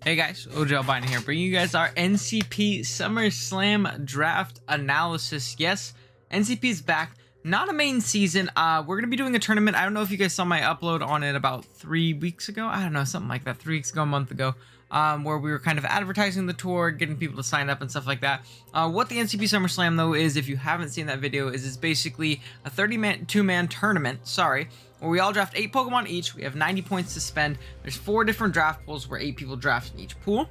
Hey guys, OGalbina here, bringing you guys our NCP SummerSlam draft analysis. Yes, NCP is back. Not a main season. We're going to be doing a tournament. I don't know if you guys saw my upload on it about 3 weeks ago. I don't know, something like that. 3 weeks ago, a month ago. Where we were kind of advertising the tour, getting people to sign up and stuff like that. What the NCP SummerSlam, though, is, if you haven't seen that video, is it's basically a 32-man tournament, where we all draft 8 Pokemon each. We have 90 points to spend. There's 4 different draft pools where 8 people draft in each pool.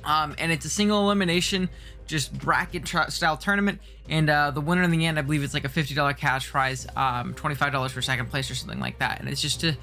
And it's a single elimination, just bracket style tournament, and the winner in the end, I believe it's like a $50 cash prize, $25 for second place or something like that, and it's just to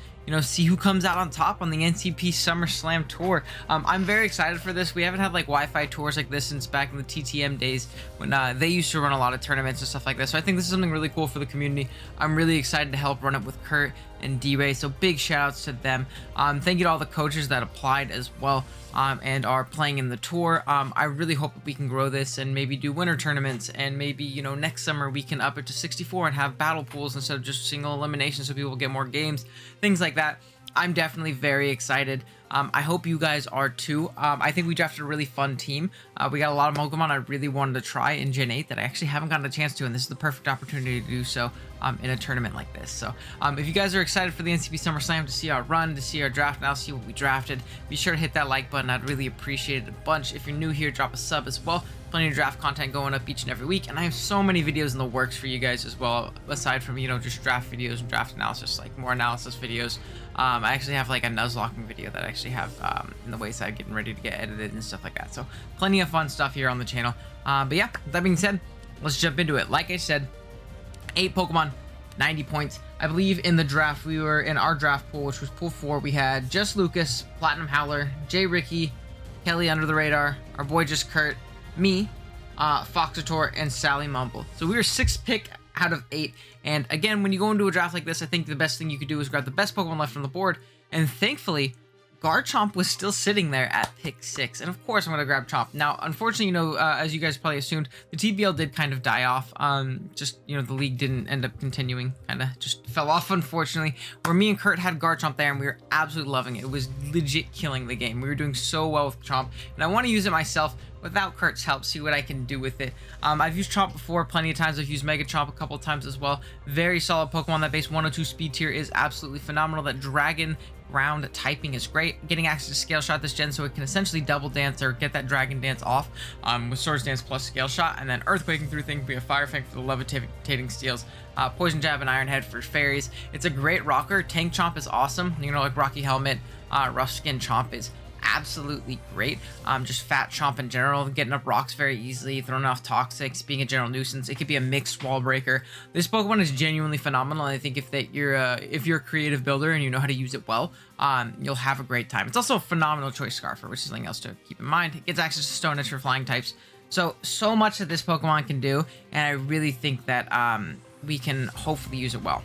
see who comes out on top on the NCP SummerSlam tour. I'm very excited for this. We haven't had like Wi-Fi tours like this since back in the TTM days when they used to run a lot of tournaments and stuff like that, so I think this is something really cool for the community. I'm really excited to help run it with Kurt and D-Ray, so big shout outs to them. Thank you to all the coaches that applied as well, and are playing in the tour. I really hope that we can grow this and maybe do winter tournaments, and maybe next summer we can up it to 64 and have battle pools instead of just single elimination, so people get more games, things like that. I'm definitely very excited. I hope you guys are too. I think we drafted a really fun team. We got a lot of Pokemon I really wanted to try in Gen 8 that I actually haven't gotten a chance to, and this is the perfect opportunity to do so in a tournament like this. So if you guys are excited for the NCP SummerSlam, to see our run, to see our draft, and I'll see what we drafted, be sure to hit that like button. I'd really appreciate it a bunch. If you're new here, drop a sub as well. Plenty of draft content going up each and every week, and I have so many videos in the works for you guys as well, aside from just draft videos and draft analysis, like more analysis videos. I actually have like a Nuzlocking video that I actually have in the wayside, getting ready to get edited and stuff like that, so plenty of fun stuff here on the channel. But yeah, that being said, let's jump into it. Like I said, 8 Pokemon, 90 points. I believe in the draft, we were in our draft pool, which was pool 4, we had Just Lucas, Platinum Howler, Jay Ricky, Kelly Under the Radar, our boy Just Kurt, me, Foxator, and Sally Mumble. So we were 6th pick out of 8, and again, when you go into a draft like this, I think the best thing you could do is grab the best Pokemon left on the board, and thankfully Garchomp was still sitting there at pick 6, and of course I'm going to grab Chomp. Now, unfortunately, as you guys probably assumed, the TBL did kind of die off. The league didn't end up continuing, kind of just fell off, unfortunately, where me and Kurt had Garchomp there, and we were absolutely loving it. It was legit killing the game. We were doing so well with Chomp, and I want to use it myself without Kurt's help, see what I can do with it. I've used Chomp before plenty of times. I've used Mega Chomp a couple of times as well. Very solid Pokemon. That base 102 speed tier is absolutely phenomenal. That Dragon ground typing is great. Getting access to Scale Shot this gen, so it can essentially double dance or get that Dragon Dance off with Swords Dance plus Scale Shot, and then Earthquaking through things, be a Fire Fang for the levitating steals, Poison Jab and Iron Head for fairies. It's a great rocker. Tank Chomp is awesome. Like Rocky Helmet, Rough Skin Chomp is absolutely great. Just Fat Chomp in general, getting up rocks very easily, throwing off Toxics, being a general nuisance. It could be a mixed wall breaker. This Pokemon is genuinely phenomenal, and I think if you're a creative builder and you know how to use it well, you'll have a great time. It's also a phenomenal choice Scarfer, which is something else to keep in mind. It gets access to Stone Edge for flying types. So much that this Pokemon can do, and I really think that we can hopefully use it well.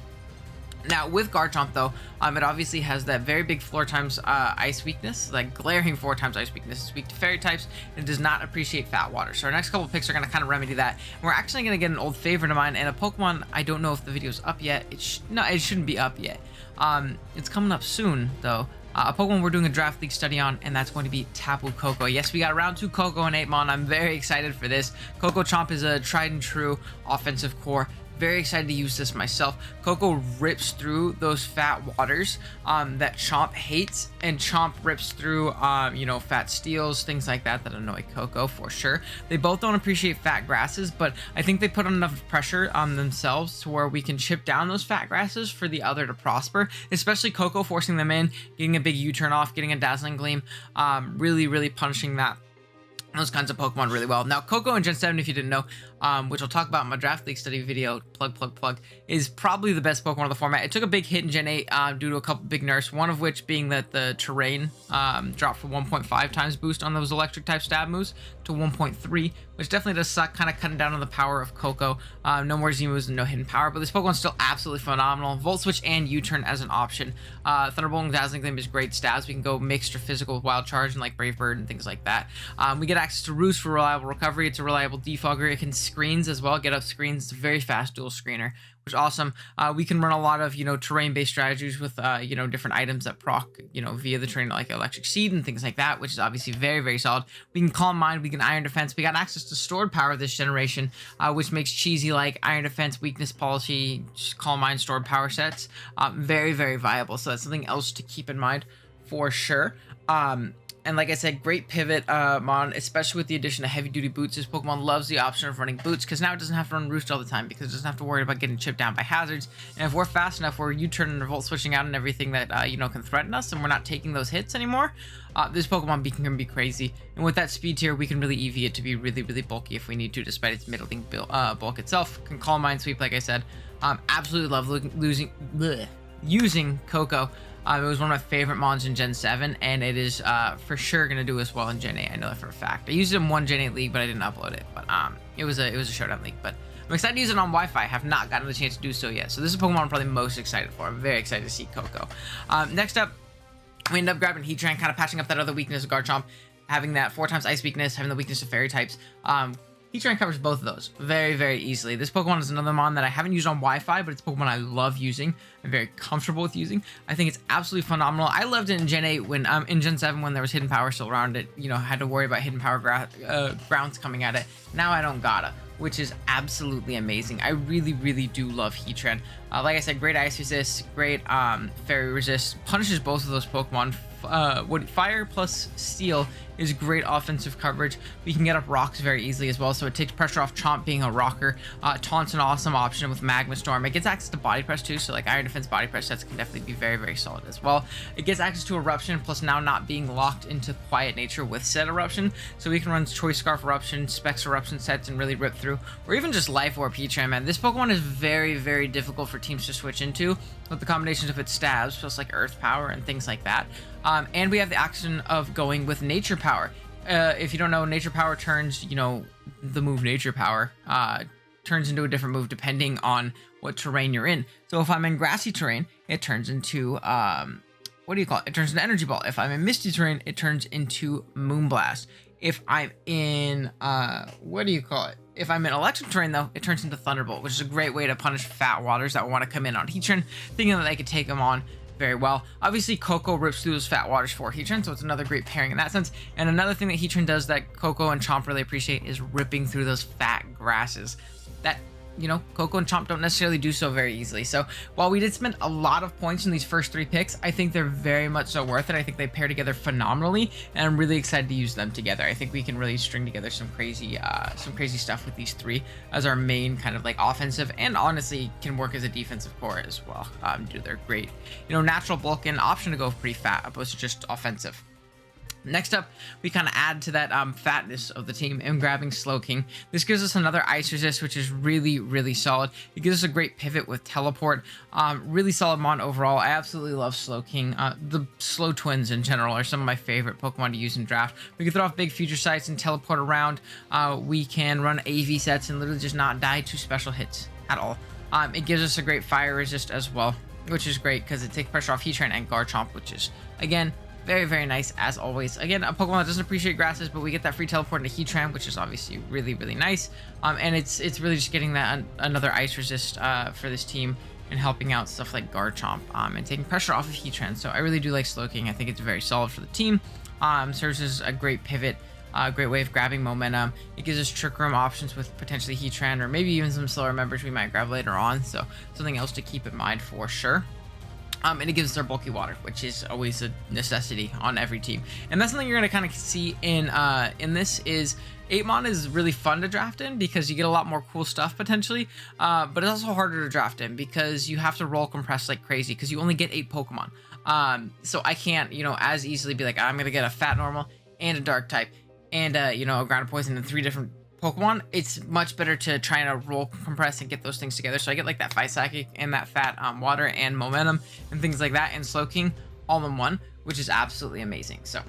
Now, with Garchomp, though, it obviously has that very big 4 times ice weakness, like glaring 4 times ice weakness. It's weak to fairy types, and it does not appreciate fat water. So our next couple picks are going to kind of remedy that. And we're actually going to get an old favorite of mine, and a Pokemon, I don't know if the video's up yet. It shouldn't be up yet. It's coming up soon, though. A Pokemon we're doing a draft league study on, and that's going to be Tapu Coco. Yes, we got round 2 Coco and 8mon. I'm very excited for this. Coco Chomp is a tried and true offensive core. Very excited to use this myself. Coco rips through those fat waters that Chomp hates, and Chomp rips through, fat steels, things like that annoy Coco for sure. They both don't appreciate fat grasses, but I think they put enough pressure on themselves to where we can chip down those fat grasses for the other to prosper, especially Coco forcing them in, getting a big U-turn off, getting a Dazzling Gleam, really punishing those kinds of Pokemon really well. Now, Coco in Gen 7, if you didn't know, which I'll talk about in my draft league study video, plug, is probably the best Pokemon of the format. It took a big hit in Gen 8 due to a couple big nerfs, one of which being that the terrain dropped from 1.5 times boost on those electric type stab moves to 1.3, which definitely does suck, kind of cutting down on the power of Coco. No more Z moves and no hidden power, but this Pokemon's still absolutely phenomenal. Volt Switch and U-turn as an option. Thunderbolt and Dazzling Gleam is great stabs. We can go mixed or physical with Wild Charge and like Brave Bird and things like that. We get access to Roost for reliable recovery. It's a reliable defogger. It can screens as well, get up screens. It's a very fast dual screener, which is awesome. We can run a lot of, terrain-based strategies with, different items that proc, via the terrain, like Electric Seed and things like that, which is obviously very, very solid. We can Calm Mind, we can Iron Defense. We got access to stored power this generation, which makes cheesy like Iron Defense, Weakness Policy, Calm Mind, stored power sets very, very viable. So that's something else to keep in mind for sure. And like I said, great pivot mon, especially with the addition of heavy duty boots. This Pokemon loves the option of running boots because now it doesn't have to run Roost all the time, because it doesn't have to worry about getting chipped down by hazards. And if we're fast enough, we're U-turn and Revolt switching out and everything that can threaten us, and we're not taking those hits anymore, this Pokemon can be crazy. And with that speed tier, we can really EV it to be really, really bulky if we need to, despite its middling bulk itself. Can Calm Mind, Sweep, like I said. Absolutely love using Coco. It was one of my favorite mons in Gen 7, and it is for sure going to do as well in Gen 8. I know that for a fact. I used it in one Gen 8 league, but I didn't upload it. But it was a showdown league. But I'm excited to use it on Wi-Fi. I have not gotten the chance to do so yet. So this is a Pokemon I'm probably most excited for. I'm very excited to see Coco. Next up, we end up grabbing Heatrin, kind of patching up that other weakness of Garchomp, having that 4x Ice weakness, having the weakness of Fairy types. Heatrin covers both of those very, very easily. This Pokemon is another mon that I haven't used on Wi-Fi, but it's a Pokemon I love using. I'm very comfortable with using. I think it's absolutely phenomenal. I loved it in Gen 8 when, in Gen 7 when there was hidden power still around it. Had to worry about hidden power grounds coming at it. Now I don't gotta, which is absolutely amazing. I really, really do love Heatrin. Like I said, great Ice Resist, great Fairy Resist. Punishes both of those Pokemon. Fire plus Steel is great offensive coverage. We can get up rocks very easily as well, so it takes pressure off Chomp being a rocker. Taunt's an awesome option with Magma Storm. It gets access to Body Press too, so like Iron Defense Body Press sets can definitely be very, very solid as well. It gets access to Eruption, plus now not being locked into Quiet Nature with said Eruption, so we can run Choice Scarf Eruption, Specs Eruption sets, and really rip through. Or even just Life Orb Heatran, man. This Pokemon is very, very difficult for teams to switch into with the combinations of its stabs, plus like Earth Power and things like that. And we have the action of going with Nature Power. If you don't know, Nature Power turns, the move Nature Power turns into a different move depending on what terrain you're in. So if I'm in grassy terrain, it turns into, It turns into Energy Ball. If I'm in misty terrain, it turns into Moonblast. If I'm in, If I'm in electric terrain, though, it turns into Thunderbolt, which is a great way to punish fat waters that want to come in on Heatran, thinking that they could take them on very well. Obviously, Coco rips through those fat waters for Heatran, so it's another great pairing in that sense. And another thing that Heatran does that Coco and Chomp really appreciate is ripping through those fat grasses that, Coco and Chomp don't necessarily do so very easily. So while we did spend a lot of points in these first 3 picks, I think they're very much so worth it. I think they pair together phenomenally, and I'm really excited to use them together. I think we can really string together some crazy stuff with these 3 as our main kind of like offensive, and honestly can work as a defensive core as well. They're great, natural bulk and option to go pretty fat opposed to just offensive. Next up, we kind of add to that fatness of the team and grabbing Slowking. This gives us another Ice Resist, which is really, really solid. It gives us a great pivot with Teleport. Really solid mon overall. I absolutely love Slowking. The Slow Twins in general are some of my favorite Pokemon to use in draft. We can throw off big future sights and teleport around. We can run AV sets and literally just not die to special hits at all. It gives us a great Fire Resist as well, which is great because it takes pressure off Heatran and Garchomp, which is, again, very, very nice as always. Again, a Pokemon that doesn't appreciate grasses, but we get that free teleport into Heatran, which is obviously really, really nice. And it's really just getting that another Ice Resist for this team and helping out stuff like Garchomp and taking pressure off of Heatran. So I really do like Slowking. I think it's very solid for the team. Serves as a great pivot, great way of grabbing momentum. It gives us Trick Room options with potentially Heatran, or maybe even some slower members we might grab later on. So something else to keep in mind for sure. And it gives us our bulky water, which is always a necessity on every team. And that's something you're going to kind of see in this is 8-mon is really fun to draft in because you get a lot more cool stuff potentially, but it's also harder to draft in because you have to roll compress like crazy because you only get 8 Pokemon. So I can't, as easily be like, I'm going to get a fat normal and a dark type and, a ground poison and 3 different Pokemon. It's much better to try and roll compress and get those things together. So I get like that Phi Psychic and that fat water and momentum and things like that and Slowking all in one, which is absolutely amazing. So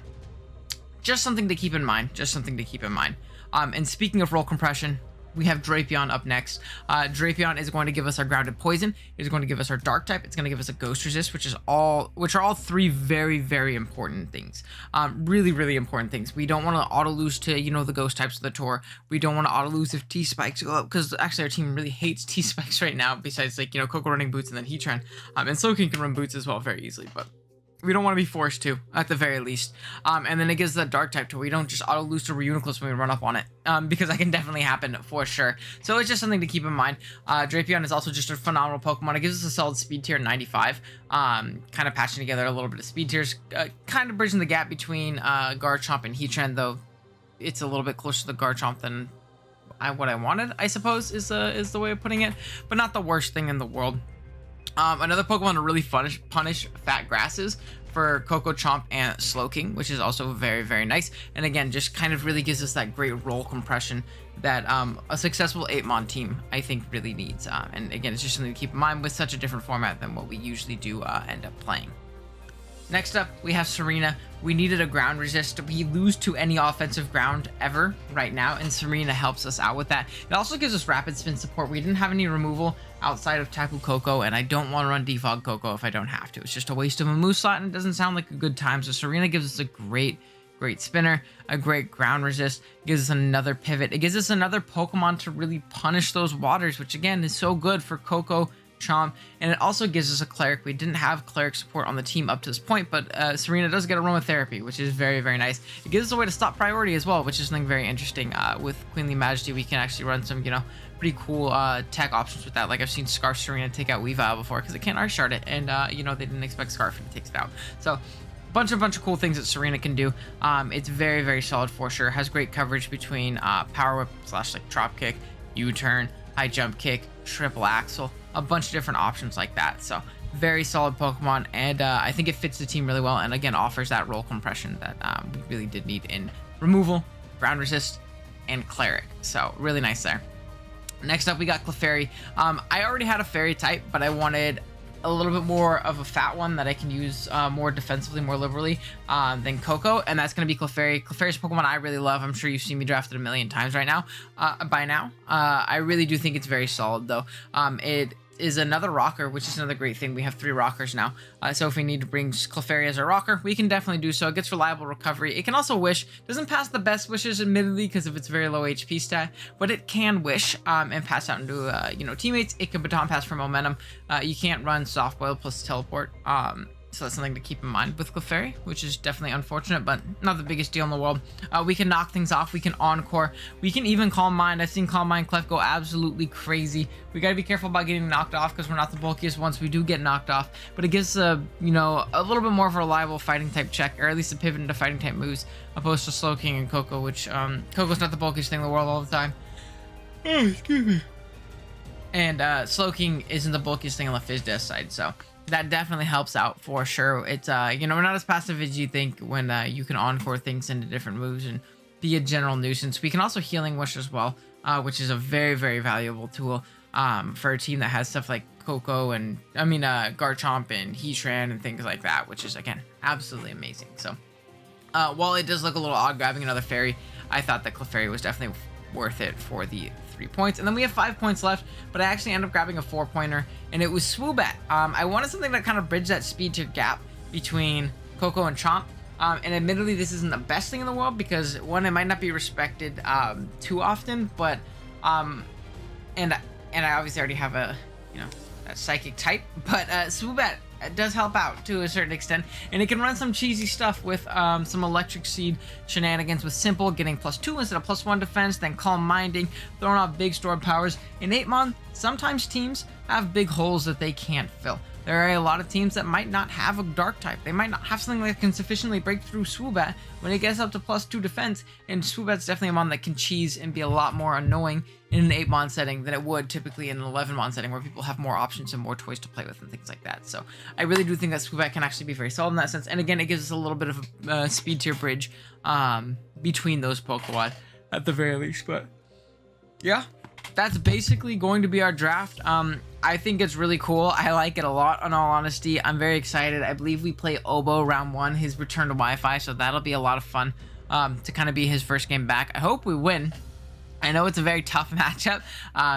just something to keep in mind. And speaking of roll compression, we have Draytheon up next. Draytheon is going to give us our grounded poison. It's going to give us our dark type. It's going to give us a ghost resist, which are all three very, very important things. Really, really important things. We don't want to auto lose to, you know, the ghost types of the tour. We don't want to auto lose if T spikes go up, because actually our team really hates T spikes right now. Besides, like, you know, Coco running boots and then Heatrin, and Soaking can run boots as well very easily, but we don't want to be forced to, at the very least. And then it gives that dark type to where we don't just auto lose to Reuniclus when we run up on it, because that can definitely happen for sure. So it's just something to keep in mind. Draytheon is also just a phenomenal Pokemon. It gives us a solid speed tier 95, kind of patching together a little bit of speed tiers, kind of bridging the gap between Garchomp and Heatran, though it's a little bit closer to the Garchomp than what I wanted, I suppose, is the way of putting it, but not the worst thing in the world. Another Pokemon to really punish fat grasses for Coco, Chomp, and Slowking, which is also very, very nice. And again, just kind of really gives us that great roll compression that a successful 8-mon team, I think, really needs. And again, it's just something to keep in mind with such a different format than what we usually do end up playing. Next up, we have Serena. We needed a ground resist. We lose to any offensive ground ever right now, and Serena helps us out with that. It also gives us rapid spin support. We didn't have any removal outside of Tapu Koko, and I don't want to run Defog Koko if I don't have to. It's just a waste of a move slot, and it doesn't sound like a good time. So Serena gives us a great spinner, a great ground resist, gives us another pivot. It gives us another Pokemon to really punish those waters, which again is so good for Coco, Chomp, and it also gives us a Cleric. We didn't have Cleric support on the team up to this point, but Serena does get aromatherapy, which is very, very nice. It gives us a way to stop priority as well, which is something very interesting. With Queenly Majesty, we can actually run some, you know, pretty cool tech options with that. Like I've seen Scarf Serena take out Weavile before because it can't Ice Shard it, and you know, they didn't expect Scarf and it takes it out. So bunch of cool things that Serena can do. It's very, very solid for sure. Has great coverage between Power Whip / like Drop Kick, U-turn, High Jump Kick, Triple Axle, a bunch of different options like that. So very solid Pokemon, and I think it fits the team really well, and again offers that roll compression that we really did need in removal, ground resist, and Cleric. So really nice there. Next up, we got Clefairy. I already had a fairy type, but I wanted a little bit more of a fat one that I can use more defensively, more liberally than Coco, and that's going to be Clefairy. Clefairy's a Pokemon I really love. I'm sure you've seen me draft it a million times right now, by now. I really do think it's very solid, though. It is another rocker, which is another great thing. We have 3 rockers now, so if we need to bring Clefairy as a rocker, we can definitely do so. It gets reliable recovery. It can also wish. Doesn't pass the best wishes, admittedly, because of its very low HP stat, but it can wish and pass out into you know, teammates. It can baton pass for momentum. You can't run soft boil plus teleport, so that's something to keep in mind with Clefairy, which is definitely unfortunate, but not the biggest deal in the world. We can knock things off. We can Encore. We can even Calm Mind. I've seen Calm Mind Clef go absolutely crazy. We got to be careful about getting knocked off because we're not the bulkiest once we do get knocked off, but it gives you know, a little bit more of a reliable fighting type check, or at least a pivot into fighting type moves, opposed to Slowking and Coco, which Coco's not the bulkiest thing in the world all the time. Oh, excuse me. And Slowking isn't the bulkiest thing on the Fizz Death side, so that definitely helps out for sure. It's you know, not as passive as you think when you can Encore things into different moves and be a general nuisance. We can also Healing Wish as well, which is a very, very valuable tool for a team that has stuff like Coco and Garchomp and Heatran and things like that, which is again absolutely amazing. So while it does look a little odd grabbing another fairy, I thought that Clefairy was definitely worth it for the 3 points. And then we have 5 points left, but I actually ended up grabbing a 4-pointer, and it was Swoobat. I wanted something that kind of bridged that speed tier gap between Coco and Chomp. And admittedly, this isn't the best thing in the world because, one, it might not be respected too often, but and I obviously already have a psychic type, but Swoobat does help out to a certain extent, and it can run some cheesy stuff with some Electric Seed shenanigans with Simple, getting +2 instead of +1 defense, then Calm Minding, throwing off big stored powers. In 8-mon, sometimes teams have big holes that they can't fill. There are a lot of teams that might not have a dark type. They might not have something that can sufficiently break through Swoobat when it gets up to +2 defense, and Swoobat's definitely a mon that can cheese and be a lot more annoying in an 8-mon setting than it would typically in an 11-mon setting where people have more options and more toys to play with and things like that. So I really do think that Swoobat can actually be very solid in that sense, and again, it gives us a little bit of a speed tier bridge between those Pokemon at the very least. But yeah, that's basically going to be our draft. I think it's really cool. I like it a lot, in all honesty. I'm very excited. I believe we play Obo round 1, his return to Wi-Fi, so that'll be a lot of fun to kind of be his first game back. I hope we win. I know it's a very tough matchup.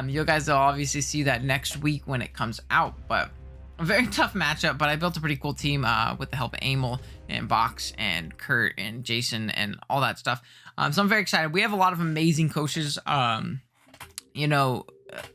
You guys will obviously see that next week when it comes out, but a very tough matchup. But I built a pretty cool team with the help of Amel and Box and Kurt and Jason and all that stuff. So I'm very excited. We have a lot of amazing coaches, you know,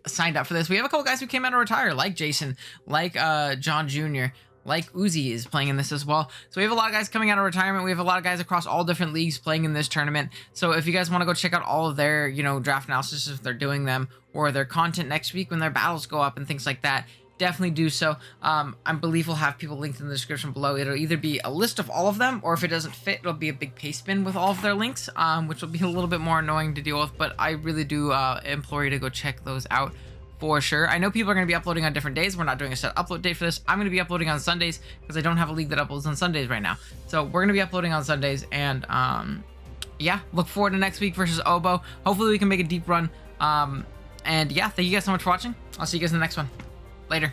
signed up for this. We have a couple guys who came out to retire, like Jason, like John Jr., like Uzi is playing in this as well. So we have a lot of guys coming out of retirement. We have a lot of guys across all different leagues playing in this tournament. So if you guys want to go check out all of their, you know, draft analysis if they're doing them, or their content next week when their battles go up and things like that, definitely do so. I believe we'll have people linked in the description below. It'll either be a list of all of them, or if it doesn't fit, it'll be a big paste bin with all of their links, which will be a little bit more annoying to deal with, but I really do implore you to go check those out for sure. I know people are going to be uploading on different days. We're not doing a set upload date for this. I'm going to be uploading on Sundays because I don't have a league that uploads on Sundays right now. So we're going to be uploading on Sundays, and yeah, look forward to next week versus Obo. Hopefully we can make a deep run. And yeah, thank you guys so much for watching. I'll see you guys in the next one. Later.